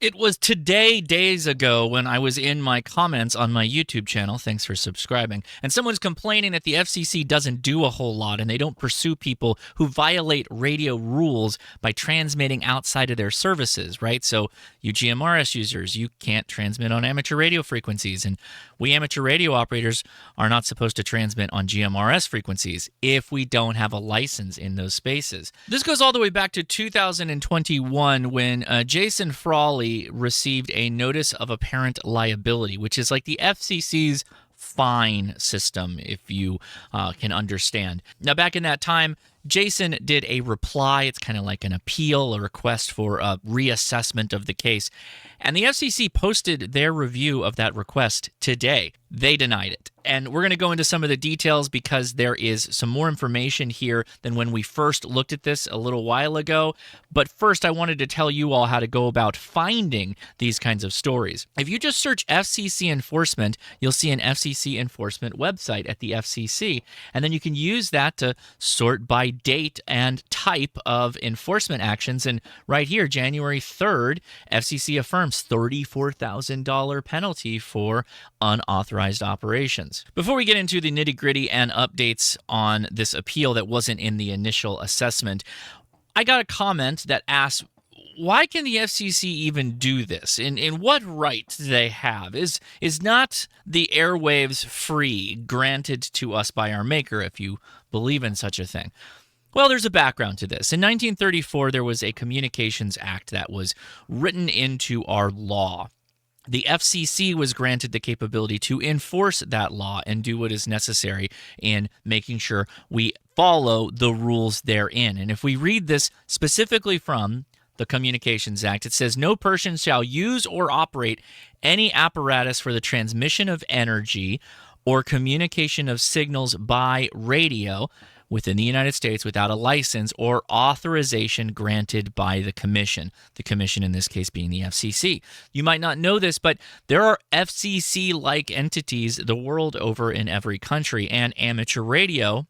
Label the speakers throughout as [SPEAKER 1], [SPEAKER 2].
[SPEAKER 1] It was today, days ago, when I was in my comments on my YouTube channel. Thanks for subscribing. And someone's complaining that the FCC doesn't do a whole lot and they don't pursue people who violate radio rules by transmitting outside of their services, right? So, you GMRS users, you can't transmit on amateur radio frequencies. And we amateur radio operators are not supposed to transmit on GMRS frequencies if we don't have a license in those spaces. This goes all the way back to 2021 when Jason Frawley received a notice of apparent liability, which is like the FCC's fine system, if you can understand. Now, back in that time, Jason did a reply. It's kind of like an appeal, a request for a reassessment of the case. And the FCC posted their review of that request today. They denied it. And we're going to go into some of the details because there is some more information here than when we first looked at this a little while ago. But first, I wanted to tell you all how to go about finding these kinds of stories. If you just search FCC enforcement, you'll see an FCC enforcement website at the FCC. And then you can use that to sort by date and type of enforcement actions. And right here, January 3rd, FCC affirms $34,000 penalty for unauthorized operations. Before we get into the nitty-gritty and updates on this appeal that wasn't in the initial assessment, I got a comment that asked, why can the FCC even do this? In what right do they have? Is not the airwaves free, granted to us by our maker, if you believe in such a thing? Well, there's a background to this. In 1934, there was a Communications Act that was written into our law. The FCC was granted the capability to enforce that law and do what is necessary in making sure we follow the rules therein. And if we read this specifically from the Communications Act, it says, no person shall use or operate any apparatus for the transmission of energy or communication of signals by radio within the United States without a license or authorization granted by the Commission. The Commission in this case being the FCC. You might not know this, but there are FCC-like entities the world over in every country, and amateur radio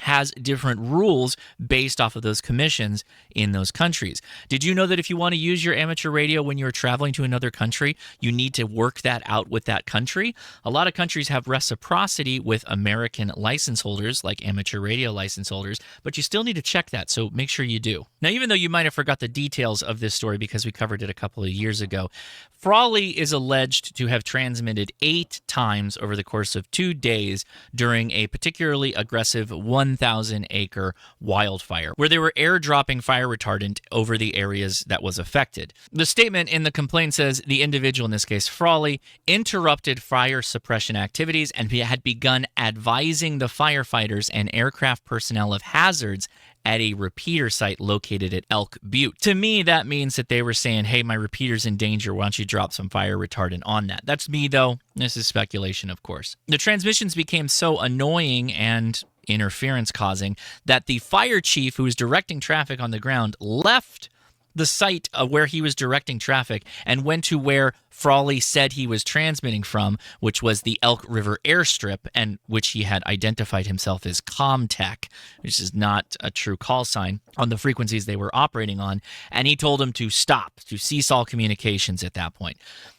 [SPEAKER 1] has different rules based off of those commissions in those countries. Did you know that if you want to use your amateur radio when you're traveling to another country, you need to work that out with that country? A lot of countries have reciprocity with American license holders, like amateur radio license holders, but you still need to check that, so make sure you do. Now, even though you might have forgot the details of this story because we covered it a couple of years ago, Frawley is alleged to have transmitted 8 times over the course of 2 days during a particularly aggressive 1,000-acre wildfire, where they were airdropping fire retardant over the areas that was affected. The statement in the complaint says the individual, in this case Frawley, interrupted fire suppression activities and had begun advising the firefighters and aircraft personnel of hazards at a repeater site located at Elk Butte. To me, that means that they were saying, hey, my repeater's in danger. Why don't you drop some fire retardant on that? That's me, though. This is speculation, of course. The transmissions became so annoying and interference causing that the fire chief who was directing traffic on the ground left the site where he was directing traffic and went to where Frawley said he was transmitting from, which was the Elk River airstrip, and which he had identified himself as Comtech, which is not a true call sign on the frequencies they were operating on. And he told him to stop, to cease all communications at that point.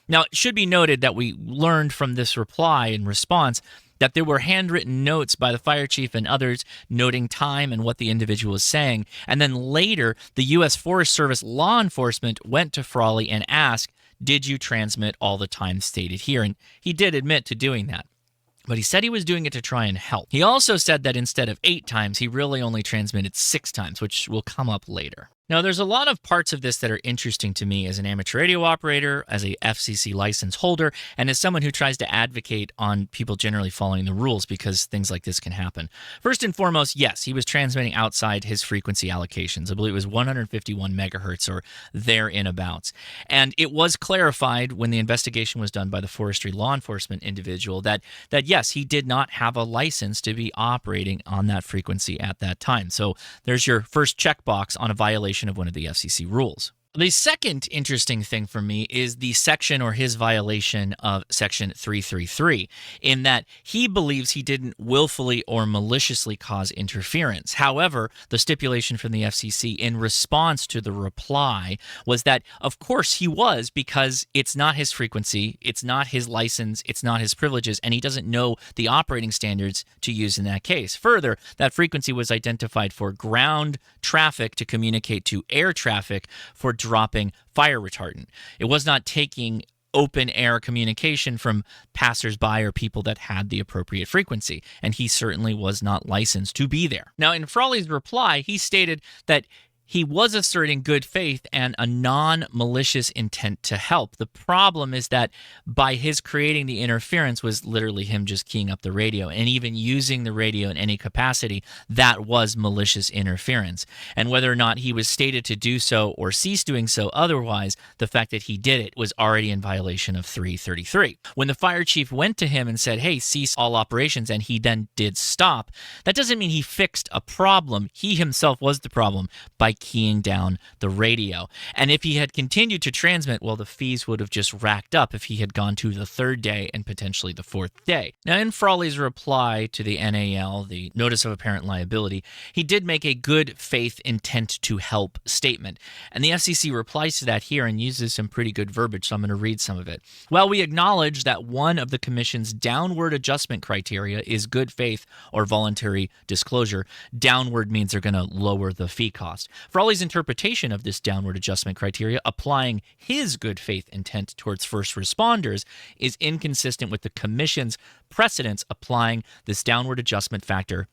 [SPEAKER 1] Now, it should be noted that we learned from this reply and response that there were handwritten notes by the fire chief and others noting time and what the individual was saying. And then later, the U.S. Forest Service law enforcement went to Frawley and asked, did you transmit all the time stated here? And he did admit to doing that. But he said he was doing it to try and help. He also said that instead of 8 times, he really only transmitted 6 times, which will come up later. Now, there's a lot of parts of this that are interesting to me as an amateur radio operator, as a FCC license holder, and as someone who tries to advocate on people generally following the rules because things like this can happen. First and foremost, yes, he was transmitting outside his frequency allocations. I believe it was 151 megahertz or thereabouts. And it was clarified when the investigation was done by the forestry law enforcement individual that yes, he did not have a license to be operating on that frequency at that time. So there's your first checkbox on a violation of one of the FCC rules. The second interesting thing for me is the section or his violation of Section 333, in that he believes he didn't willfully or maliciously cause interference. However, the stipulation from the FCC in response to the reply was that, of course, he was, because it's not his frequency, it's not his license, it's not his privileges, and he doesn't know the operating standards to use in that case. Further, that frequency was identified for ground traffic to communicate to air traffic for dropping fire retardant. It was not taking open air communication from passersby or people that had the appropriate frequency, and he certainly was not licensed to be there. Now, in Frawley's reply, he stated that he was asserting good faith and a non-malicious intent to help. The problem is that by his creating the interference was literally him just keying up the radio, and even using the radio in any capacity, that was malicious interference. And whether or not he was stated to do so or cease doing so otherwise, the fact that he did it was already in violation of 333. When the fire chief went to him and said, hey, cease all operations, and he then did stop, that doesn't mean he fixed a problem. He himself was the problem by keying down the radio. And if he had continued to transmit, well, the fees would have just racked up if he had gone to the third day and potentially the fourth day. Now, in Frawley's reply to the NAL, the Notice of Apparent Liability, he did make a good faith intent to help statement. And the FCC replies to that here and uses some pretty good verbiage, so I'm going to read some of it. Well, we acknowledge that one of the Commission's downward adjustment criteria is good faith or voluntary disclosure. Downward means they're going to lower the fee cost. Frawley's interpretation of this downward adjustment criteria, applying his good faith intent towards first responders, is inconsistent with the Commission's precedents applying this downward adjustment factor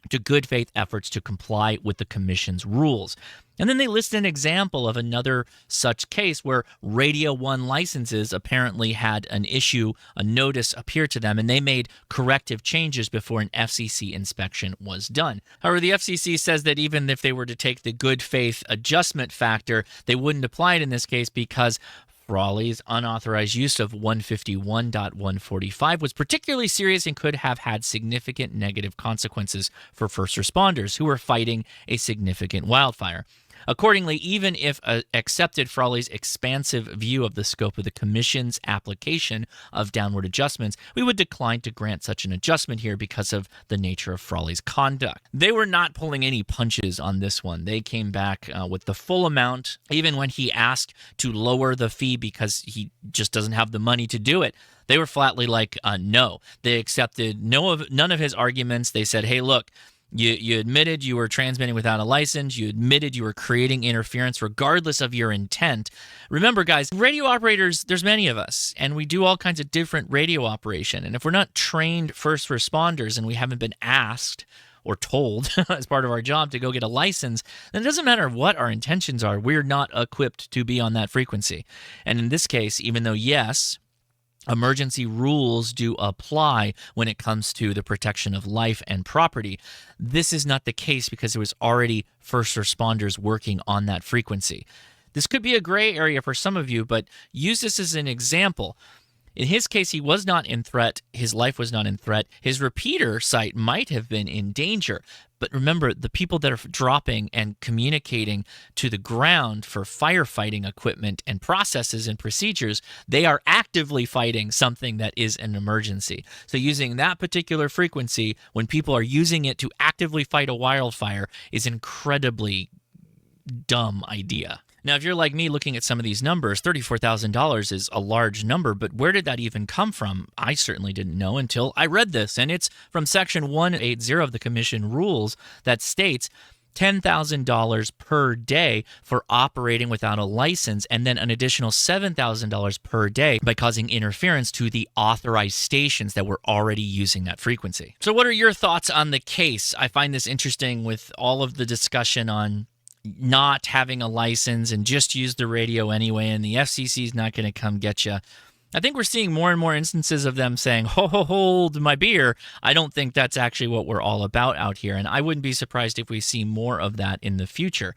[SPEAKER 1] to good faith efforts to comply with the Commission's rules. And then they list an example of another such case where Radio 1 licenses apparently had an issue, a notice appear to them, and they made corrective changes before an FCC inspection was done. However, the FCC says that even if they were to take the good faith adjustment factor, they wouldn't apply it in this case because Frawley's unauthorized use of 151.145 was particularly serious and could have had significant negative consequences for first responders who were fighting a significant wildfire. Accordingly, even if accepted Frawley's expansive view of the scope of the Commission's application of downward adjustments, we would decline to grant such an adjustment here because of the nature of Frawley's conduct. They were not pulling any punches on this one. They came back with the full amount, even when he asked to lower the fee because he just doesn't have the money to do it. They were flatly like, no. They accepted none of his arguments. They said, hey, look, You admitted you were transmitting without a license. You admitted you were creating interference regardless of your intent. Remember, guys, radio operators, there's many of us, and we do all kinds of different radio operation. And if we're not trained first responders and we haven't been asked or told as part of our job to go get a license, then it doesn't matter what our intentions are. We're not equipped to be on that frequency. And in this case, even though, yes, emergency rules do apply when it comes to the protection of life and property, this is not the case because there was already first responders working on that frequency. This could be a gray area for some of you, but use this as an example. In his case, he was not in threat. His life was not in threat. His repeater site might have been in danger. But remember, the people that are dropping and communicating to the ground for firefighting equipment and processes and procedures, they are actively fighting something that is an emergency. So using that particular frequency when people are using it to actively fight a wildfire is an incredibly dumb idea. Now, if you're like me looking at some of these numbers, $34,000 is a large number, but where did that even come from? I certainly didn't know until I read this, and it's from Section 180 of the Commission rules that states $10,000 per day for operating without a license, and then an additional $7,000 per day by causing interference to the authorized stations that were already using that frequency. So what are your thoughts on the case? I find this interesting with all of the discussion on not having a license and just use the radio anyway, and the FCC is not going to come get you. I think we're seeing more and more instances of them saying, hold my beer. I don't think that's actually what we're all about out here, and I wouldn't be surprised if we see more of that in the future.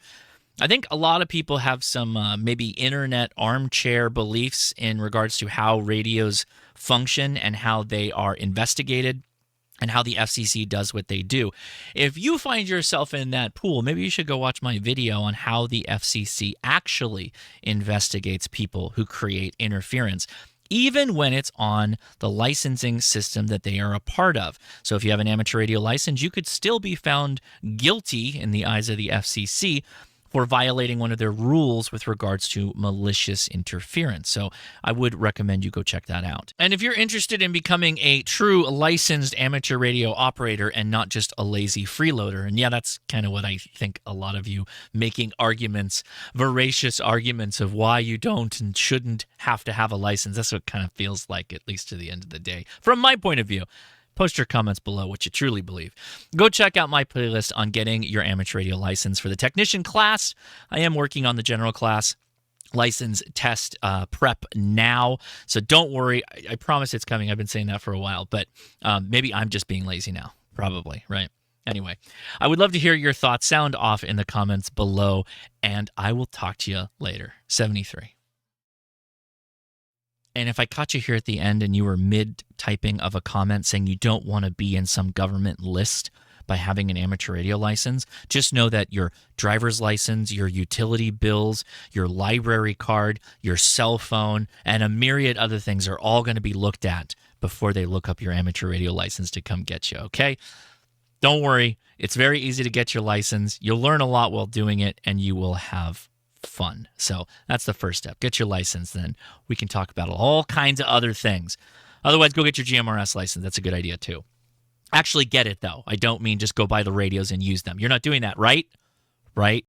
[SPEAKER 1] I think a lot of people have some maybe internet armchair beliefs in regards to how radios function and how they are investigated. and how the FCC does what they do. If you find yourself in that pool, maybe you should go watch my video on how the FCC actually investigates people who create interference, even when it's on the licensing system that they are a part of. So if you have an amateur radio license, you could still be found guilty in the eyes of the FCC for violating one of their rules with regards to malicious interference. So I would recommend you go check that out. And if you're interested in becoming a true licensed amateur radio operator and not just a lazy freeloader, and yeah, that's kind of what I think a lot of you making arguments, voracious arguments of why you don't and shouldn't have to have a license. That's what it kind of feels like, at least to the end of the day, from my point of view. Post your comments below what you truly believe. Go check out my playlist on getting your amateur radio license for the technician class. I am working on the general class license test prep now, so don't worry. I promise it's coming. I've been saying that for a while, but maybe I'm just being lazy now. Probably, right? Anyway, I would love to hear your thoughts. Sound off in the comments below, and I will talk to you later. 73. And if I caught you here at the end and you were mid-typing of a comment saying you don't want to be in some government list by having an amateur radio license, just know that your driver's license, your utility bills, your library card, your cell phone, and a myriad other things are all going to be looked at before they look up your amateur radio license to come get you, okay? Don't worry. It's very easy to get your license. You'll learn a lot while doing it, and you will have fun. So that's the first step. Get your license, then we can talk about all kinds of other things. Otherwise, go get your GMRS license. That's a good idea too. Actually get it though. I don't mean just go buy the radios and use them. You're not doing that, right? Right?